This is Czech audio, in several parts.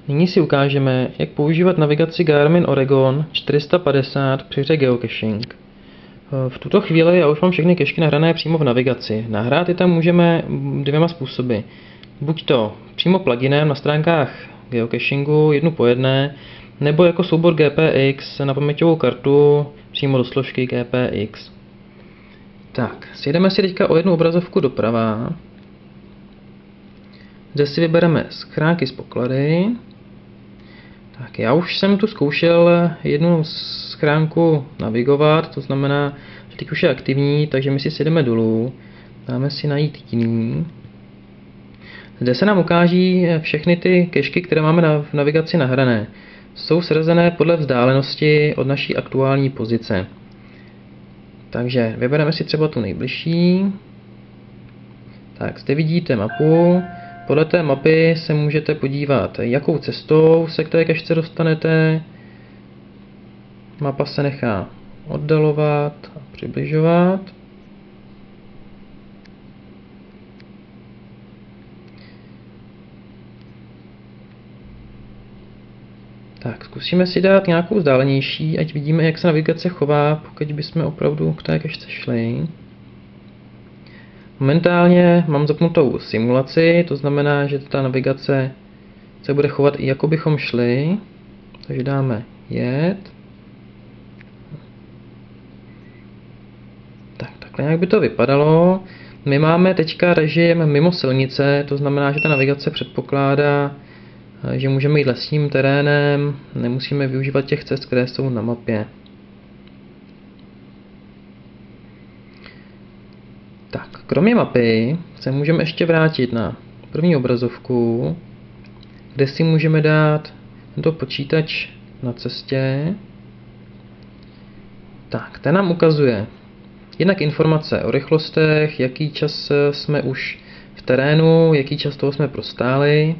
Nyní si ukážeme, jak používat navigaci Garmin Oregon 450 při hře geocaching. V tuto chvíli já už mám všechny kešky nahrané přímo v navigaci. Nahrát je tam můžeme dvěma způsoby. Buď to přímo pluginem na stránkách geocachingu, jednu po jedné, nebo jako soubor GPX na paměťovou kartu přímo do složky GPX. Tak, sjedeme si teďka o jednu obrazovku doprava, kde si vybereme schránky z poklady. Tak, já už jsem tu zkoušel jednu schránku navigovat, to znamená, že teď už je aktivní, takže my si sjedeme dolů, dáme si najít jiný. Zde se nám ukáží všechny ty kešky, které máme v navigaci nahrané. Jsou srazené podle vzdálenosti od naší aktuální pozice. Takže vybereme si třeba tu nejbližší. Tak, zde vidíte mapu. Podle té mapy se můžete podívat, jakou cestou se k té kešce dostanete. Mapa se nechá oddalovat a přibližovat. Tak, zkusíme si dát nějakou vzdálenější, ať vidíme, jak se navigace chová, pokud bychom opravdu k té kešce šli. Momentálně mám zapnutou simulaci, to znamená, že ta navigace se bude chovat i jako bychom šli. Takže dáme jet. Tak, takhle nějak by to vypadalo. My máme teďka režim mimo silnice, to znamená, že ta navigace předpokládá, že můžeme jít lesním terénem, nemusíme využívat těch cest, které jsou na mapě. Tak, kromě mapy se můžeme ještě vrátit na první obrazovku, kde si můžeme dát tento počítač na cestě. Tak, ten nám ukazuje jednak informace o rychlostech, jaký čas jsme už v terénu, jaký čas toho jsme prostáli.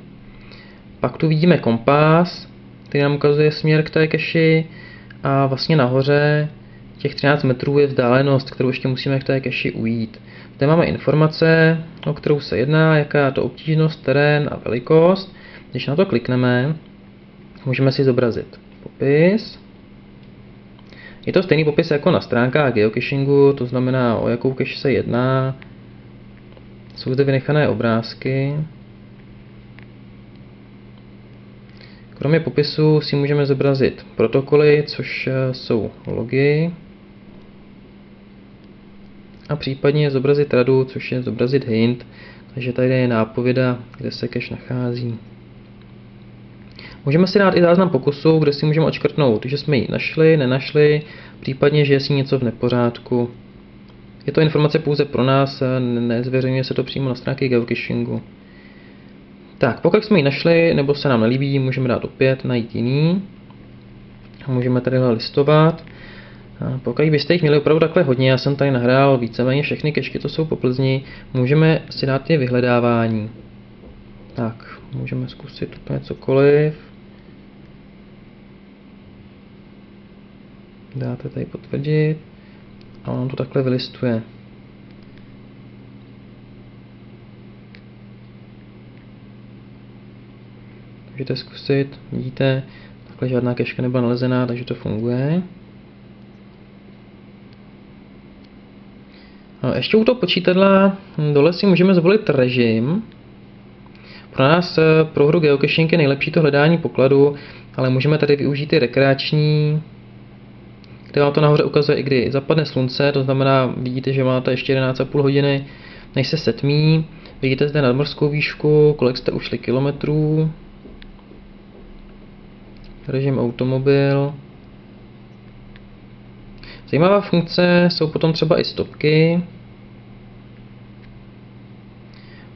Pak tu vidíme kompas, který nám ukazuje směr k té keši a vlastně nahoře těch 13 metrů je vzdálenost, kterou ještě musíme k té keši ujít. Zde máme informace, o kterou se jedná, jaká je to obtížnost, terén a velikost. Když na to klikneme, můžeme si zobrazit popis. Je to stejný popis jako na stránkách geocachingu, to znamená, o jakou cache se jedná. Jsou zde vynechané obrázky. Kromě popisu si můžeme zobrazit protokoly, což jsou logy. A případně zobrazit radu, což je zobrazit hint. Takže tady je nápověda, kde se cache nachází. Můžeme si dát i záznam pokusu, kde si můžeme odškrtnout, že jsme ji našli, nenašli, případně, že je si něco v nepořádku. Je to informace pouze pro nás, nezveřejňuje se to přímo na stránky geocachingu. Tak, pokud jsme ji našli, nebo se nám nelíbí, můžeme dát opět, najít jiný. Můžeme tady listovat. Pokud byste jich měli opravdu takhle hodně, já jsem tady nahrál víceméně všechny kešky, to jsou po Plzni, můžeme si dát je vyhledávání. Tak, můžeme zkusit úplně cokoliv. Dáte tady potvrdit a on to takhle vylistuje. Můžete zkusit, vidíte, takhle žádná keška nebyla nalezená, takže to funguje. No, ještě u toho počítadla dole si můžeme zvolit režim. Pro nás, pro hru geocaching je nejlepší to hledání pokladu, ale můžeme tady využít i rekreační, kde vám to nahoře ukazuje, i kdy zapadne slunce, to znamená, vidíte, že máte ještě 11,5 hodiny, než se setmí. Vidíte zde nadmořskou výšku, kolik jste ušli kilometrů. Režim automobil. Zajímavá funkce jsou potom třeba i stopky.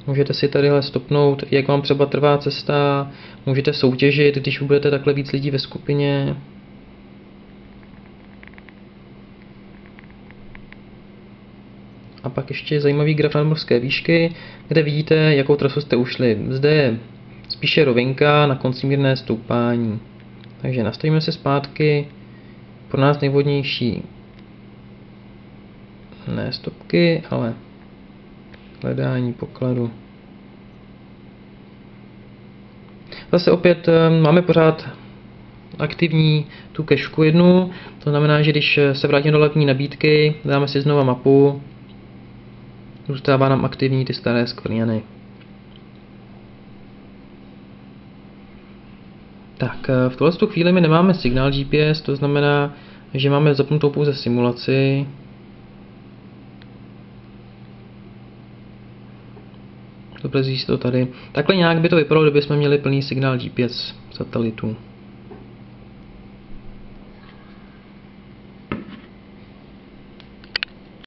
Můžete si tadyhle stopnout, jak vám třeba trvá cesta. Můžete soutěžit, když budete takhle víc lidí ve skupině. A pak ještě zajímavý graf nadmořské výšky, kde vidíte, jakou trasu jste ušli. Zde je spíše rovinka, na konci mírné stoupání. Takže nastavíme se zpátky. Pro nás nejvhodnější ne stopky, ale hledání pokladu. Zase opět máme pořád aktivní tu kešku jednu, to znamená, že když se vrátíme do hlavní nabídky, dáme si znova mapu, zůstává nám aktivní ty staré skvrněny. Tak, v tuhle chvíli my nemáme signál GPS, to znamená, že máme zapnutou pouze simulaci. Zobrazí se to tady. Takhle nějak by to vypadalo, kdybychom měli plný signál GPS satelitů.